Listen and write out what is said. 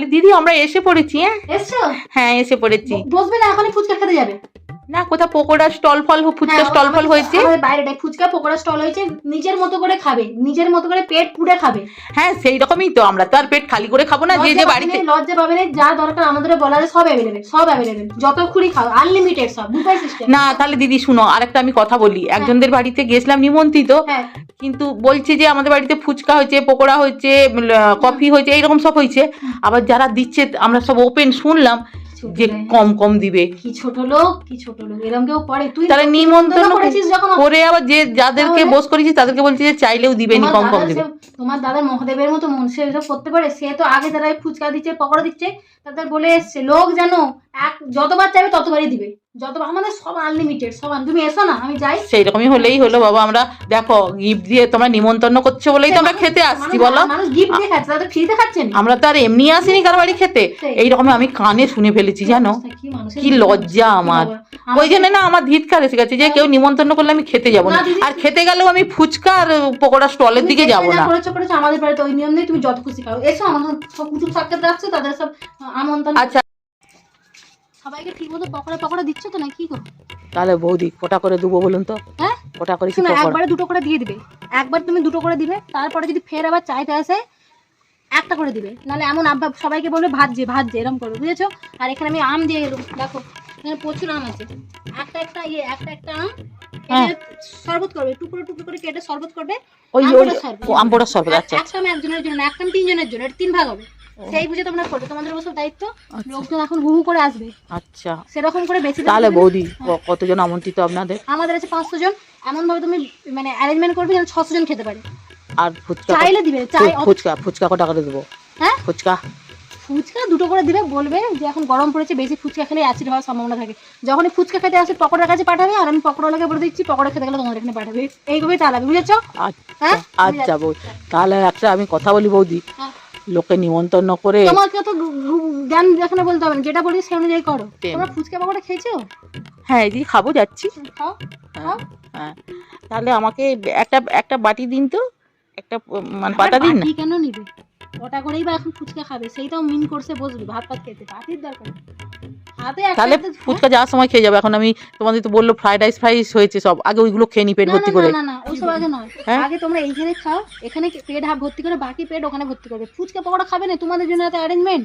তাহলে দিদি আমরা এসে পড়েছি। হ্যাঁ এসছো? হ্যাঁ এসে পড়েছি। বসবে না, এখনই ফুচকা খেতে যাবে? না কোথাও পকোড়া স্টল ফল ফুচকা স্টল ফল হয়েছে, বাইরে ফুচকা পকোড়া স্টল হয়েছে, নিজের মতো করে খাবে, নিজের মতো করে পেট পুড়ে খাবে। হ্যাঁ সেই রকমই তো, আমরা তো আর পেট খালি করে খাবো না। যে যে বাড়িতে লজ্জা পাবে না, যা দরকার আমাদের বলারে সব অ্যাভেলেবেল, সব অ্যাভেলেবেল, যত খুঁড়ি খাও, আনলিমিটেড সব, বুফে সিস্টেম। না তাহলে দিদি শুনো, আরেকটা আমি কথা বলি। একজনদের বাড়িতে গেছিলাম নিমন্ত্রিত, কিন্তু বলছে যে আমাদের বাড়িতে ফুচকা হয়েছে, পকোড়া হয়েছে, কফি হয়েছে, এইরকম সব হয়েছে। আবার যারা দিচ্ছে আমরা সব ওপেন শুনলাম যে কম কম দিবে। কি ছোট লোক, কি ছোট লোক, এরকম কেউ পড়ে? তুই তাহলে নিমন্ত্রণ করেছিস যখন, করে আবার যে যাদেরকে বস করেছিস তাদেরকে বলছিস যে চাইলেও দিবেনি, কম কম দিবে। তোমার দাদা মহাদেবের মতো মন, সে এসব করতে পারে? সে তো আগে যারা ফুচকা দিচ্ছে, পকোড়া দিচ্ছে, তাদের বলে এসছে লোক জানো যতবার চাইবে ততবারই দিবে, যতবার। আমাদের সব আনলিমিটেড, সব। তুমি এসো না, আমি যাই। সেই রকমই হলেই হলো বাবা। আমরা দেখো গিফট দিয়ে তোমরা নিমন্ত্রণ করছো বলেই তো আমরা খেতে আসছি, বলো। মানুষ গিফট দিয়ে খাচ্ছে, তাদের ফ্রিতে খাচ্ছে না। আমরা তো আর এমনি আসিনি কারো বাড়ি খেতে। এইরকম আমি কানে শুনে ফেলেছি জানো, কি লজ্জা আমার। ওই জন্য না আমার ধিৎকার এসে গেছে যে কেউ নিমন্ত্রণ করলে আমি খেতে যাবো না, আর খেতে গেলেও আমি ফুচকা আর পকোড়া স্টলের দিকে যাবো না। করেছো আমাদের বাড়িতে ওই নিয়ম নেই, তুমি যত খুশি খাও। এসো, আমার সব কুটুম সাক্ষাৎ রাখছো, তাদের সব আমন্ত্রণ। আচ্ছা সবাইকে ঠিক মতো পকোড়া পকোড়া দিচ্ছ তো না? কি করো তাহলে বৌদি কটা করে দেবো বলুন তো? হ্যাঁ কটা করে? একবারে দুটো করে দিয়ে দিবে, একবার তুমি দুটো করে দিবে, তারপরে যদি ফের আবার চাইতে আসে একটা করে দিবে, নাহলে এমন আব্বা সবাইকে বলবে ভাজছে ভাজছে, এরকম করবে, বুঝেছো? আর এখানে আমি আম দিয়ে গেলাম, দেখো এখানে প্রচুর আম আছে, একটা একটা একটা আম শরবত করবে, টুকরো টুকরো করে কেটে শরবত করবে। ওই আম পোড়া শরবত। আচ্ছা একটা আমি একজনের জন্য, একটা তিনজনের জন্য, এটা 3 ভাগ হবে, সেই বুঝে তোমরা করবে, তোমাদের বসে দায়িত্ব। লোকজন এখন হু হু করে আসবে। আচ্ছা সেরকম করে বেশি। তাহলে বৌদি কতজন আমন্ত্রিত আপনাদের? আমাদের আছে 500 জন। এমন ভাবে তুমি মানে অ্যারেঞ্জমেন্ট করবে যেন 600 জন খেতে পারে। আর ফুচকা চাইলে দিবে, ফুচকা কটা করে দেবো? হ্যাঁ ফুচকা দুটো করে দিবে, বলবে যে এখন গরম পড়েছে, বেশি ফুচকা খেলে অ্যাসিড হওয়ার সম্ভাবনা থাকে। যখনই ফুচকা খেতে আসে পকোড়ার কাছে পাঠাবে, আর আমি পকোড়ালাকে বলে দিচ্ছি পকোড়া খেতে গেলে তোমাদের এখানে পাঠাবে। এইভাবেই চালাবে, বুঝেছো? আচ্ছা বৌদি, তাহলে একটা আমি কথা বলি বৌদি, লোকে নিমন্ত্রণ করে তোমাকে তো জ্ঞান এখানে বলতে হবে না, যেটা বলি সে অনুযায়ী করো। তোমরা ফুচকা পকোড়া খেয়েছো? হ্যাঁ এই খাবো, যাচ্ছি। খাও খাও। হ্যাঁ তাহলে আমাকে একটা একটা বাটি দিন তো, একটা মানে পাতা দিন না। কেন নিবে? ওটা করেই বা এখন ফুচকা খাবে, সেইটাও মিন কোর্সে বসবে ভাত ভাত খেতে, পাতির দরকার হাতে। তাহলে ফুচকা যাওয়ার সময় খেয়ে যাবে। এখন আমি তোমাদের তো বললো ফ্রাইড রাইস হয়েছে সব, আগে ওইগুলো খেয়ে নি পেট ভর্তি করে। না না ওসব আগে নয়, আগে তোমরা এইখানে খাও, এখানে পেট হাফ ভর্তি করে, বাকি পেট ওখানে ভর্তি করবে। ফুচকা পকোড়া খাবে না, তোমাদের জন্য এত অ্যারেঞ্জমেন্ট।